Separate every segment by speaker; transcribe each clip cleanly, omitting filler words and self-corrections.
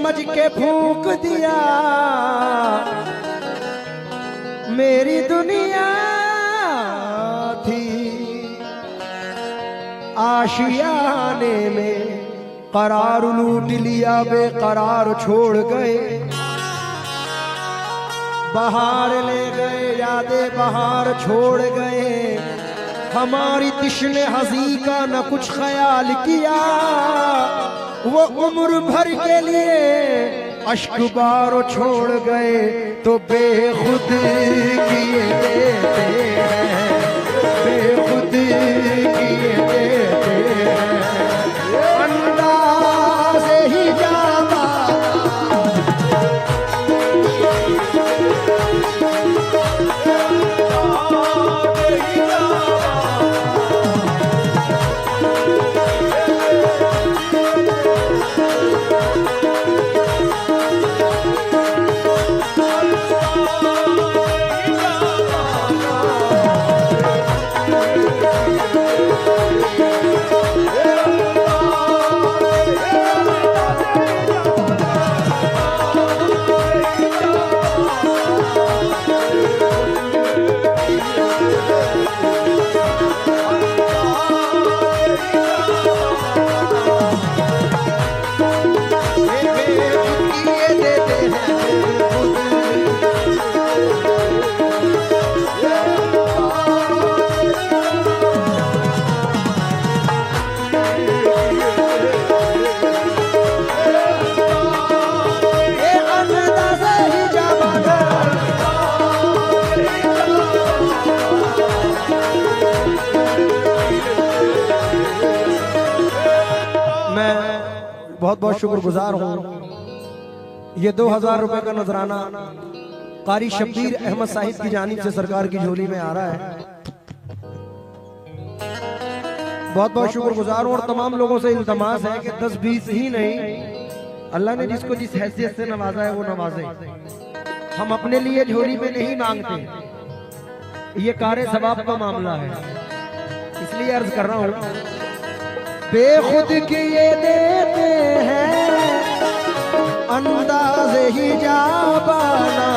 Speaker 1: समझ के फूंक दिया मेरी दुनिया थी। आशियाने में करार लूट लिया, बेकरार छोड़ गए। बहार ले गए, यादें बहार छोड़ गए। हमारी तिश्ने हंसी का न कुछ ख्याल किया। वो उम्र भर के लिए अश्क बार छोड़ गए तो बेखुद किए देते हैं, बेखुद किए देते हैं। अंदाज़े ही जाता बहुत बहुत शुक्रगुजार हूँ। ये 2000 रुपए का नजराना कारी शब्बीर अहमद साहिब की जानिब से सरकार की झोली में आ रहा है। बहुत बहुत शुक्रगुजार हूँ और तमाम लोगों से इल्तमास है कि 10-20 ही नहीं, अल्लाह ने जिसको जिस हैसियत से नवाजा है वो नवाजे। हम अपने लिए झोली में नहीं मांगते, ये कारे सवाब का मामला है, इसलिए अर्ज कर रहा हूँ। बेखुद किए देते हैं अंदाज़े ही जाबाना।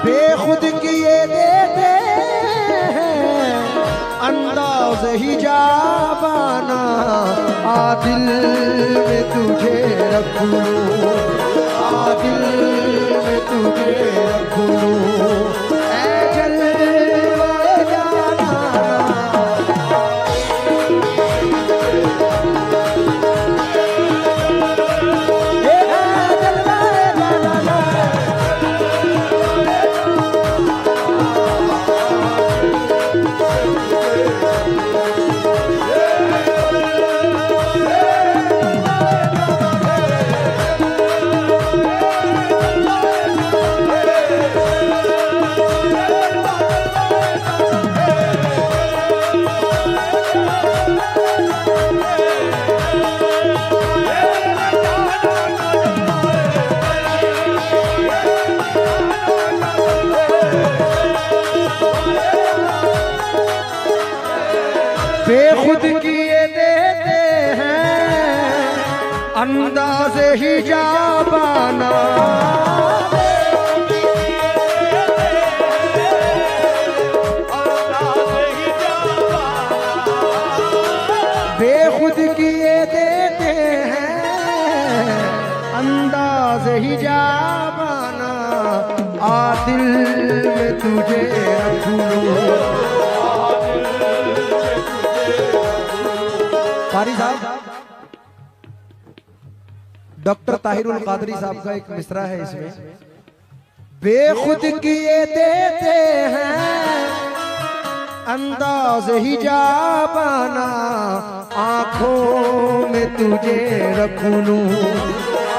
Speaker 1: बेखुद किए देते हैं अंदाज़े ही जाबाना। आ दिल में तुझे रख लूं, आ दिल में तुझे रख लूं। ऐ जलवाए जाना बेखुद किए देते हैं अंदाज़े ही जाबाना। बेखुद किए देते हैं अंदाज़े ही जाबाना। आ दिल में तुझे रख लूं। कारी साहब, डॉक्टर ताहिरुल कादरी साहब का एक मिसरा है इसमें। बेखुद किए देते हैं अंदाज़ ही जाबाना। आँखों में तुझे रख लूं,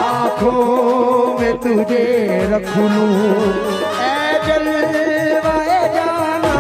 Speaker 1: आँखों में तुझे रख लूं। ऐ जलवाए जाना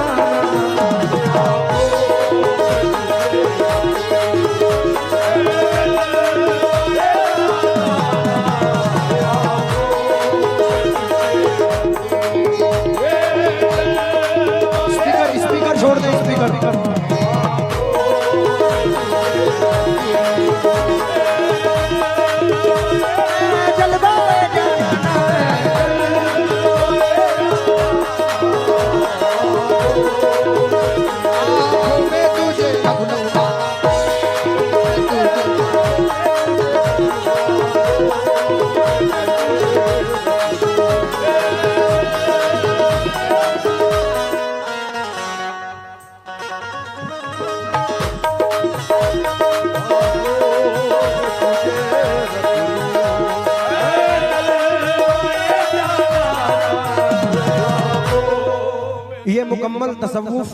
Speaker 1: ये मुकम्मल तसव्वुफ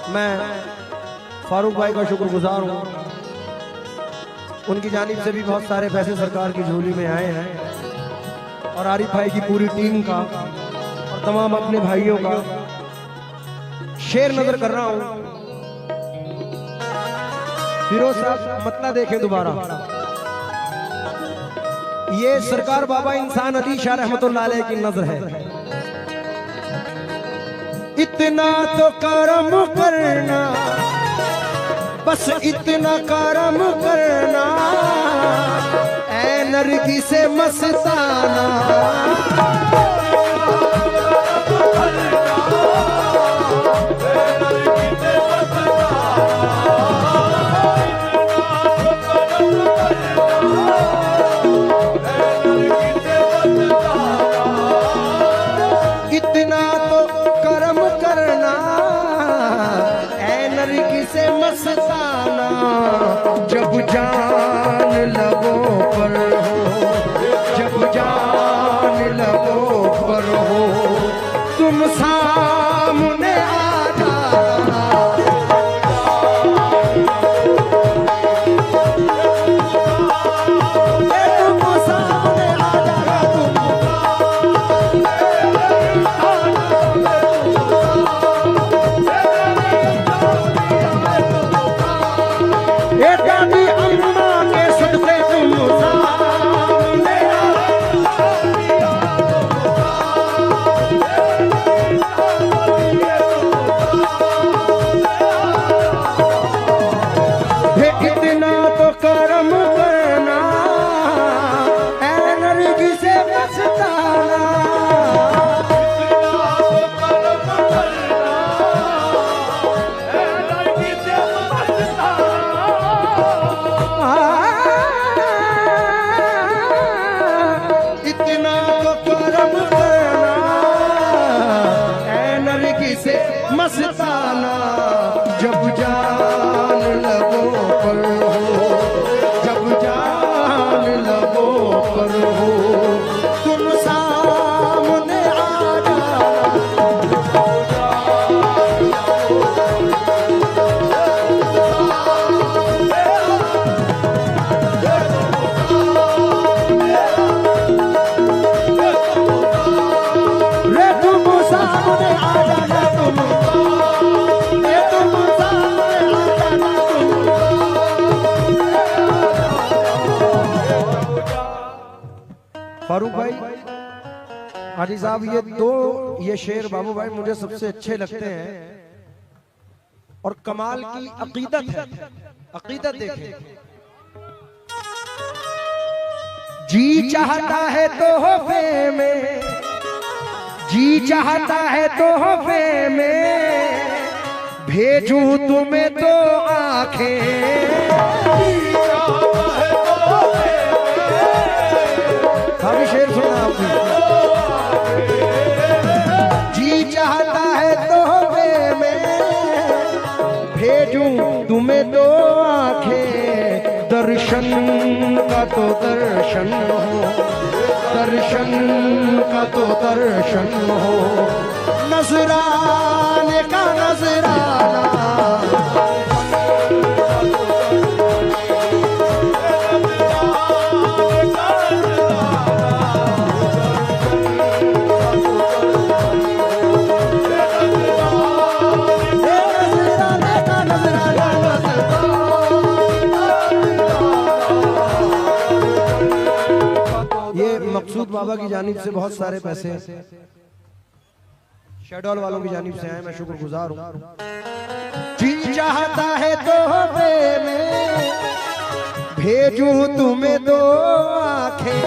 Speaker 1: मैं फारूक भाई का शुक्रगुजार हूँ। उनकी जानिब से भी बहुत सारे पैसे सरकार की झोली में आए हैं और आरिफ भाई की पूरी टीम का और तमाम अपने भाइयों का शेर नजर कर रहा हूँ। फिरोज साहब मतला देखें दोबारा। ये सरकार बाबा इंसान अली शाह रहमतुल्लाह अलैह की नजर है। इतना तो करम करना, बस इतना करम करना, ऐ नरगी से मस्ताना। इतना तो करम करना, ऐ नरगी से मस्ताना। जब जान लबों पर हो, जब जान लबों पर हो, तुम सामने आ जाना। तुम सामने आ जाना, दादी अम्मा के सदके तुम सामने इतना तो करम करना, ऐ नरगी से मस्ताना। इतना तो करम करना, ऐ नरगी से मस्ताना। जब जान लबों पर हो, जब जान लबों पर हो, तुम सामने आ रे, तुम सामने आ जाना, तुम फारूक भाई हाजी साहब, ये शेर बाबू भाई मुझे सबसे अच्छे लगते हैं और कमाल की अकीदत है। अकीदत देखें। जी चाहता है तोहफे में, जी चाहता है तोहफे में, भेजूं तुम्हें तो आंखें। काफी शेर सुना आपने। जी चाहता है तोहफे में, भेजूं तुम्हें दो आंखें। दर्शन का तो दर्शन हो, दर्शन का तो दर्शन हो, नजराने का नजराना। मकसूद बाबा की जानिब से बहुत सारे पैसे शेडोल वालों की जानिब से आए, मैं शुक्रगुजार हूँ। जी चाहता है तोहफे में, भेजूं तुम्हें दो आंखें।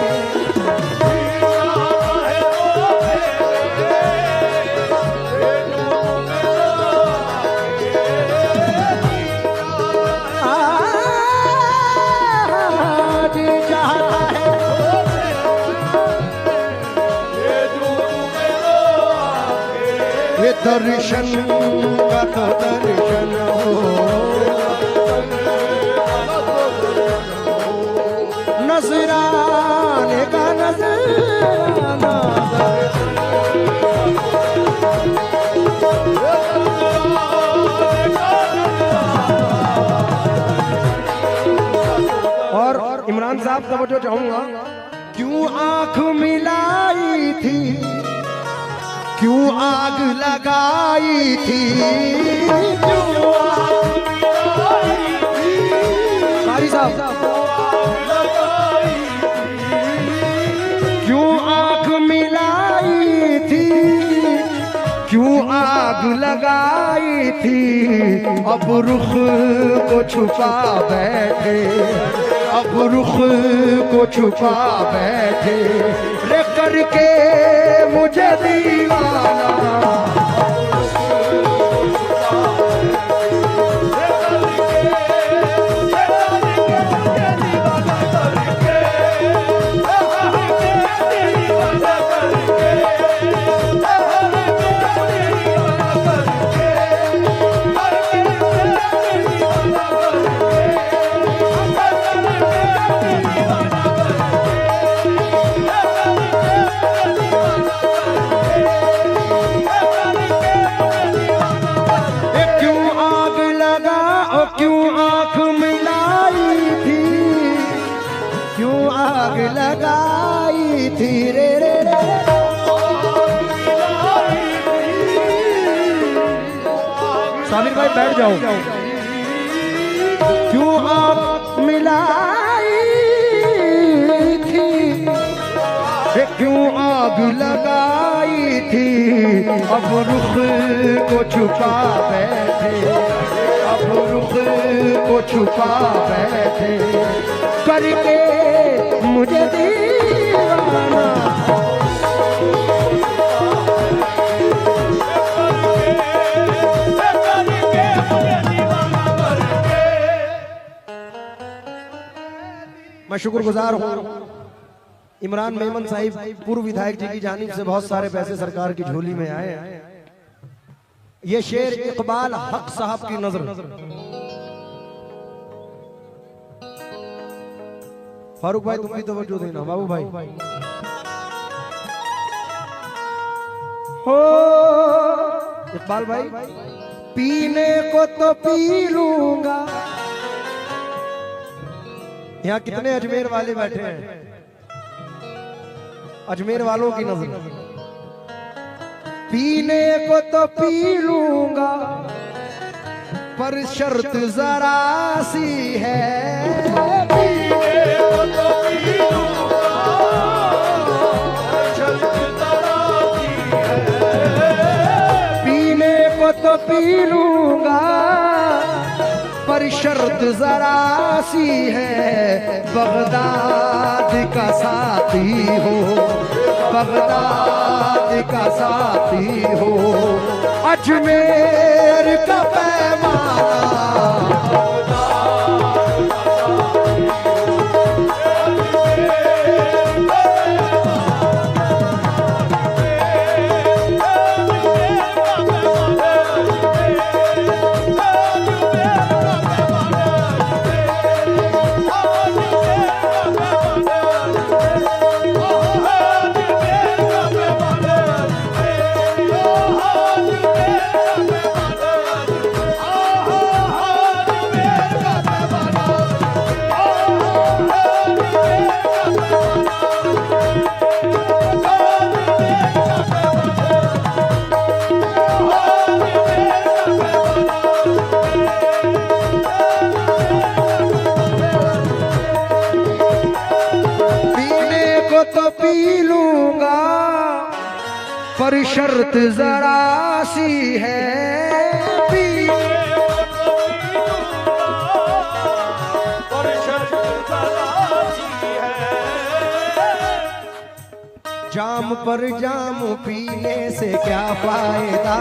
Speaker 1: दर्शन का तो दर्शन हो, नजराने का नजराना। तवज्जो चाहूंगा। क्यों आंख मिलाई थी, क्यों आग लगाई थी, क्यों कारी साहब, क्यों आंख मिलाई थी, क्यों आग लगाई थी। अब रुख को छुपा बैठे, अब रुख को छुपा बैठे, रे करके मुझे दीवाना। लगाई थी रे रे रे, सामिर भाई बैठ जाओ। क्यों आग मिलाई थी, क्यों आग लगाई थी। अब रुख को छुपा बैठे, अब रुख को छुपा बैठे, करके मुझे दीवाना। मैं शुक्रगुजार हूँ इमरान मेमन साहिब पूर्व विधायक जी की जानिब से बहुत सारे पैसे सरकार की झोली में आए हैं। ये शेर इकबाल हक साहब की नजर। फारूक भाई तुम भी तवज्जो देना, बाबू भाई। हो इकबाल भाई, पीने को तो पी लूंगा। यहाँ कितने अजमेर वाले बैठे हैं, अजमेर वालों की नजर। पीने को तो पी लूंगा, पर शर्त जरा सी है। तो पी लूंगा, पर शर्त जरा सी है। बगदाद का साथी हो, बगदाद का साथी हो, अजमेर का पैमाना। तो पी लूंगा, पर शर्त जरा सी है। जाम पर जाम पीने से क्या फायदा,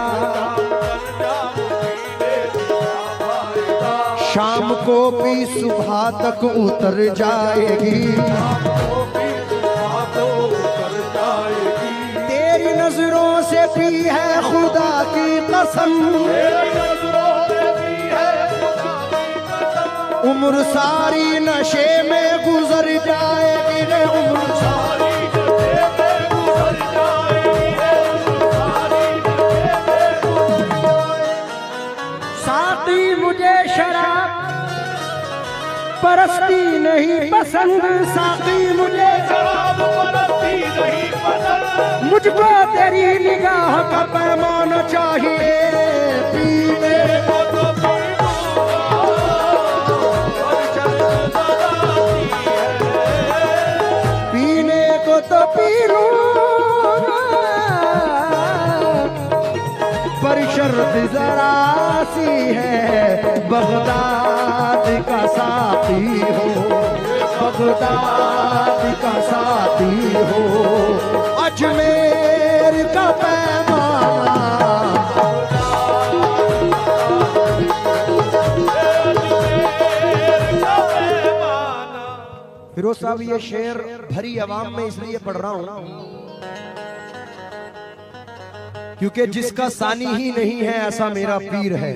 Speaker 1: शाम को भी सुबह तक उतर जाएगी। तेरी नजरों से भी है खुदा की कसम, उम्र सारी नशे में गुजर जाएगी रे, उम्र सारी साथी मुझे शराब पर परस्ती नहीं पसंद साकी मुझे,
Speaker 2: शराब परस्ती नहीं पसंद,
Speaker 1: मुझको तेरी निगाह का पैमाना चाहिए। पीने
Speaker 2: को तो पी लूंगा और शर्त जराती है,
Speaker 1: पीने को तो पी लूंगा पर शर्त जरा सी है, बगदाद का साथी हो, बगदाद का साथी हो, अजमेर का पैमाना। फिरोज साहब ये शेर भरी आवाम में इसलिए पढ़ रहा हूं क्योंकि जिसका सानी ही नहीं है ऐसा मेरा पीर है,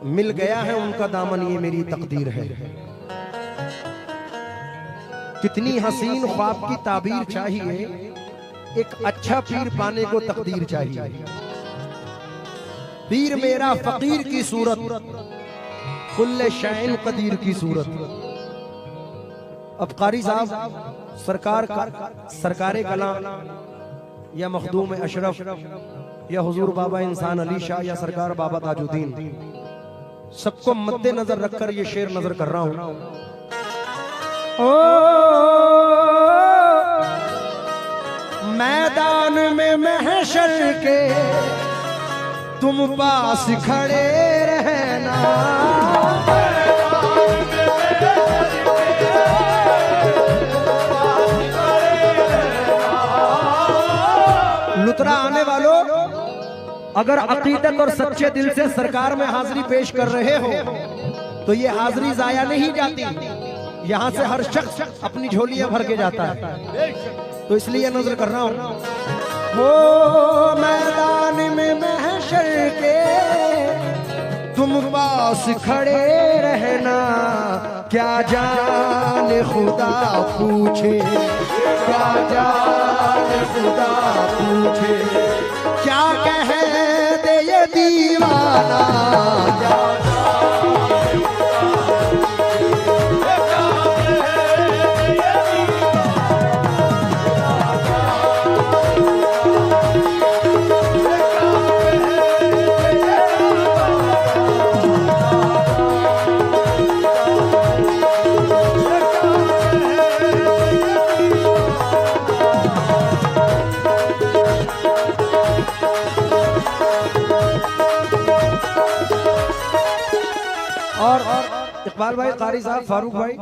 Speaker 1: मिल गया है उनका दामन ये मेरी तकदीर है। कितनी हसीन ख्वाब की ताबीर चाहिए, एक अच्छा पीर पाने को तकदीर चाहिए। पीर मेरा फकीर की सूरत, कुल्ले शैन कदीर की सूरत। अब कारी साहब सरकारे कलाम या मखदूम अशरफ या हुजूर बाबा इंसान अली शाह या सरकार बाबा ताजुद्दीन, सबको मद्देनजर रखकर ये शेर नजर कर रहा हूं। ओ मैदान में महशर के तुम पास खड़े रहना, लुतरा आने वालों, अगर अकीदत और सच्चे दिल से सरकार में हाजिरी पेश कर रहे हो तो ये हाजिरी जाया नहीं जाती, यहाँ से हर शख्स अपनी झोलियां भर के जाता है। तो इसलिए नजर कर रहा हूं। हो मैदान में महशर के तुम पास खड़े रहना, क्या जाने खुदा पूछे, क्या जाने खुदा पूछे, क्या कह दे ये दीवाना, क्या इकबाल भाई, कारी साहब, फारूक भाई,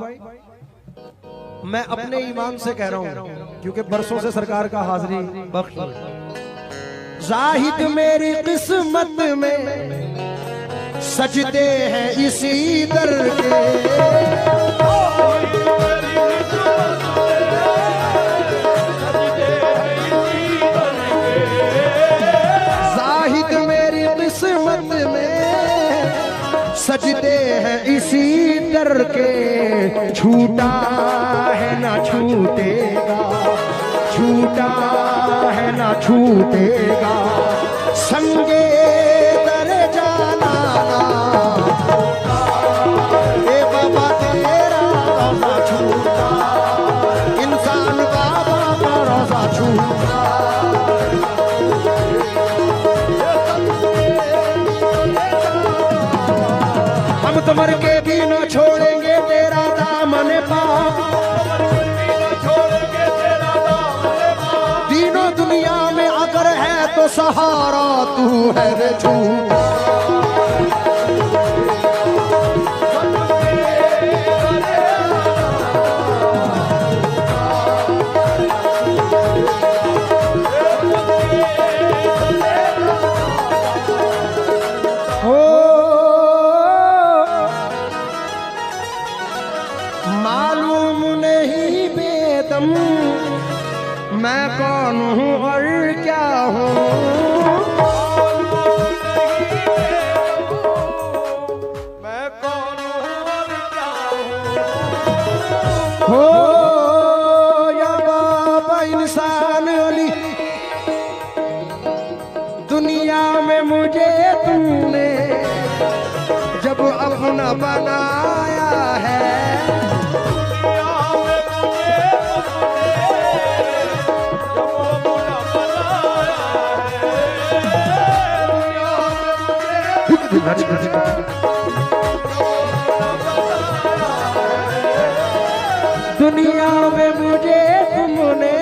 Speaker 1: मैं अपने ईमान से कह रहा हूं क्योंकि बरसों से सरकार का हाजिरी बख्श। जाहिद मेरी किस्मत में सजदे हैं इसी दर के, जाहिद मेरी किस्मत में सजदे हैं इसी दर के, छूटा है ना छूटेगा, छूटा है ना छूटेगा, संगे दर जाना ए बाबा तेरा रोज़ा छूटा, इंसान बाबा का रोज़ा छूटा। हम तो मर के भी न छोड़ेंगे तेरा दामन पाक, तीनों दुनिया में अगर है तो सहारा तू है रे झूठा। मालूम नहीं बेदम मैं कौन हूँ और क्या हूँ,
Speaker 2: मैं कौन हूँ और क्या हूँ।
Speaker 1: हो या बाबा इंसान अली, दुनिया में मुझे तुमने जब अपना बनाया है, धनी धनी दुनिया में मुझे तुमने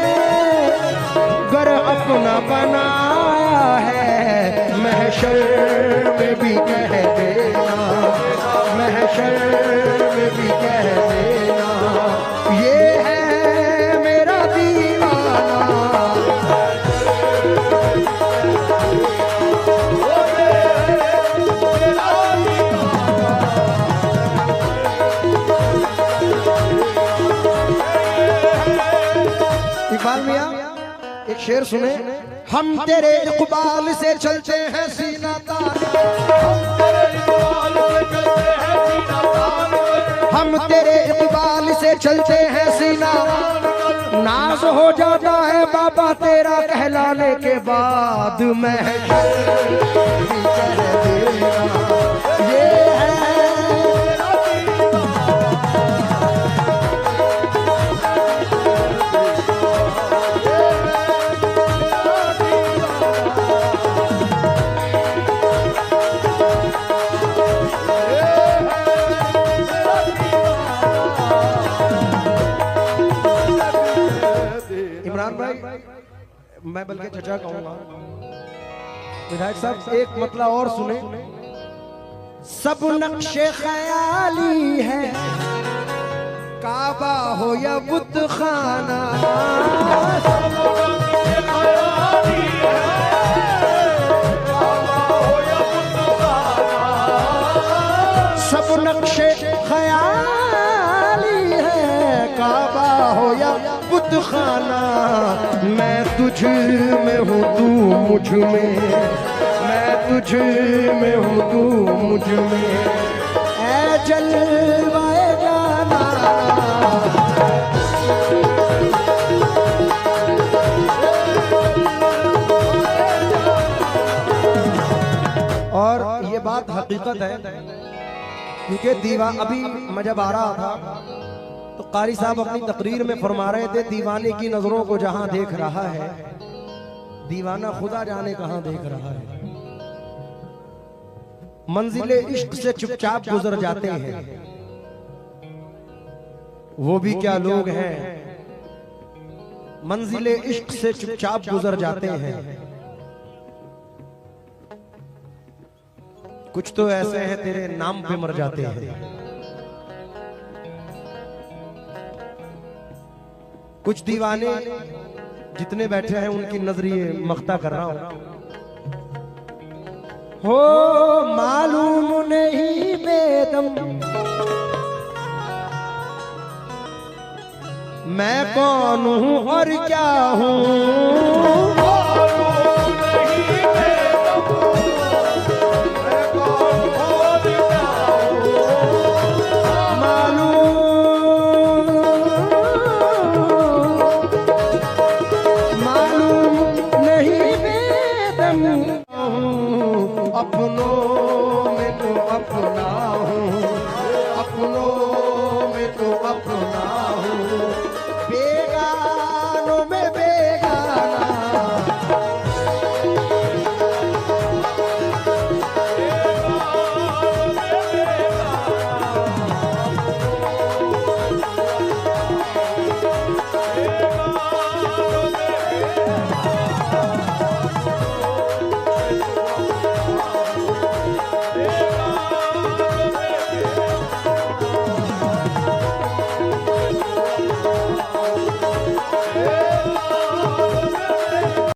Speaker 1: घर अपना बनाया है, महशर में भी कह देना, महशर में भी कह देना, ये है मेरा दीवाना। इकबाल मियां एक शेर सुने। हम तेरे इकबाल से चलते हैं सीना तान, हम तेरे इकबाल से चलते हैं सीना, नाज हो जाता है बाबा तेरा कहलाने के बाद, महशर भी कह देना, ये है मैं बल्कि चचा कहूंगा। विधायक साहब एक मतलब और सुने। सब नक्शे ख्याली है, काबा हो या बुत खाना, सब नक्शे ख्याली है, काबा हो या बुत खाना, मैं तुझ में हूँ तू मुझ में, मैं तुझ में हूँ तू मुझ में, ऐ जलवाए जाना। और ये बात हकीकत है, क्योंकि दीवान अभी मैं जब आ रहा था तो कारी साहब अपनी तकरीर में फरमा रहे थे, दीवाने की नजरों को जहां देख रहा है, दीवाना खुदा जाने कहां देख रहा है। मंजिले इश्क से चुपचाप गुजर जाते हैं, वो भी क्या लोग हैं, मंजिले इश्क से चुपचाप गुजर जाते हैं। कुछ तो ऐसे हैं तेरे नाम पे मर जाते हैं, कुछ दीवाने जितने बैठे हैं उनकी नजरिए मख्ता कर रहा हूं। हो मालूम नहीं बेदम मैं कौन हूं और क्या हूं,